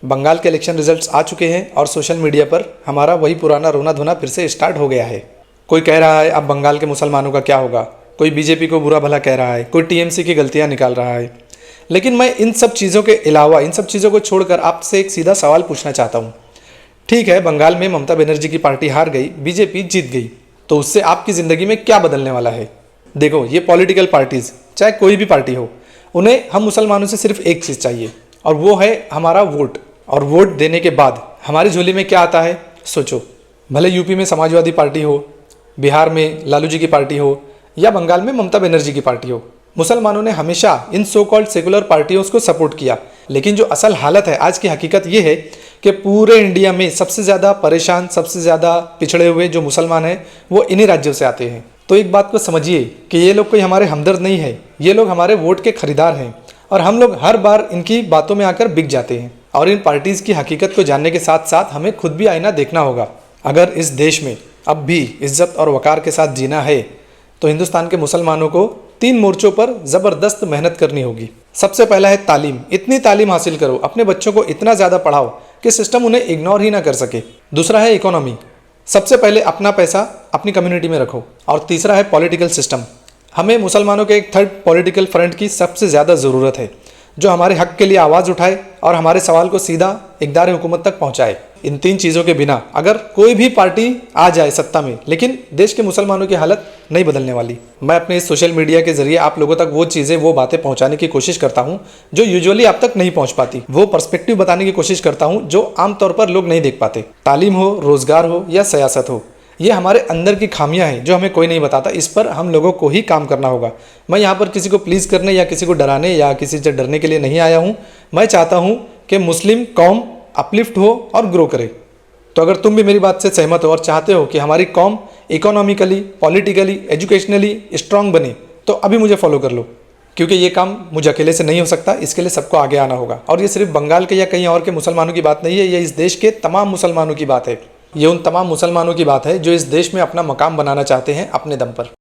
बंगाल के election results आ चुके हैं और सोशल मीडिया पर हमारा वही पुराना रोना धोना फिर से स्टार्ट हो गया है। कोई कह रहा है अब बंगाल के मुसलमानों का क्या होगा, कोई बीजेपी को बुरा भला कह रहा है, कोई टीएमसी की गलतियां निकाल रहा है। लेकिन मैं इन सब चीज़ों के अलावा, इन सब चीज़ों को छोड़कर आपसे एक सीधा सवाल पूछना चाहता हूँ। ठीक है, बंगाल में ममता बनर्जी की पार्टी हार गई, बीजेपी जीत गई, तो उससे आपकी ज़िंदगी में क्या बदलने वाला है? देखो, ये पॉलिटिकल पार्टीज़ चाहे कोई भी पार्टी हो, उन्हें हम मुसलमानों से सिर्फ एक चीज़ चाहिए और वो है हमारा वोट। और वोट देने के बाद हमारी झोली में क्या आता है सोचो। भले यूपी में समाजवादी पार्टी हो, बिहार में लालू जी की पार्टी हो या बंगाल में ममता बनर्जी की पार्टी हो, मुसलमानों ने हमेशा इन सो कॉल्ड सेकुलर पार्टियों को सपोर्ट किया। लेकिन जो असल हालत है, आज की हकीकत ये है कि पूरे इंडिया में सबसे ज़्यादा परेशान, सबसे ज़्यादा पिछड़े हुए जो मुसलमान हैं वो इन्हीं राज्यों से आते हैं। तो एक बात को समझिए कि ये लोग कोई हमारे हमदर्द नहीं है, ये लोग हमारे वोट के खरीदार हैं और हम लोग हर बार इनकी बातों में आकर बिक जाते हैं। और इन पार्टीज़ की हकीकत को जानने के साथ साथ हमें खुद भी आईना देखना होगा। अगर इस देश में अब भी इज्जत और वकार के साथ जीना है तो हिंदुस्तान के मुसलमानों को 3 मोर्चों पर ज़बरदस्त मेहनत करनी होगी। सबसे पहला है तालीम। इतनी तालीम हासिल करो, अपने बच्चों को इतना ज़्यादा पढ़ाओ कि सिस्टम उन्हें इग्नोर ही ना कर सके। दूसरा है इकोनॉमी। सबसे पहले अपना पैसा अपनी कम्युनिटी में रखो। और तीसरा है पॉलिटिकल सिस्टम। हमें मुसलमानों के एक थर्ड पॉलिटिकल फ्रंट की सबसे ज़्यादा ज़रूरत है, जो हमारे हक के लिए आवाज़ उठाए और हमारे सवाल को सीधा इक़्तिदार हुकूमत तक पहुंचाए। इन 3 चीज़ों के बिना अगर कोई भी पार्टी आ जाए सत्ता में, लेकिन देश के मुसलमानों की हालत नहीं बदलने वाली। मैं अपने इस सोशल मीडिया के जरिए आप लोगों तक वो चीज़ें, वो बातें पहुंचाने की कोशिश करता हूं जो यूजुअली आप तक नहीं पहुंच पाती। वो पर्सपेक्टिव बताने की कोशिश करता हूं जो आमतौर पर लोग नहीं देख पाते। तालीम हो, रोज़गार हो या सियासत हो, ये हमारे अंदर की खामियां हैं जो हमें कोई नहीं बताता। इस पर हम लोगों को ही काम करना होगा। मैं यहाँ पर किसी को प्लीज़ करने या किसी को डराने या किसी से डरने के लिए नहीं आया हूँ। मैं चाहता हूँ कि मुस्लिम कौम अपलिफ्ट हो और ग्रो करे। तो अगर तुम भी मेरी बात से सहमत हो और चाहते हो कि हमारी कौम इकोनॉमिकली, पॉलिटिकली, एजुकेशनली स्ट्रांग बने, तो अभी मुझे फॉलो कर लो, क्योंकि ये काम मुझे अकेले से नहीं हो सकता। इसके लिए सबको आगे आना होगा। और ये सिर्फ बंगाल के या कहीं और के मुसलमानों की बात नहीं है, ये इस देश के तमाम मुसलमानों की बात है। ये उन तमाम मुसलमानों की बात है जो इस देश में अपना मकाम बनाना चाहते हैं अपने दम पर।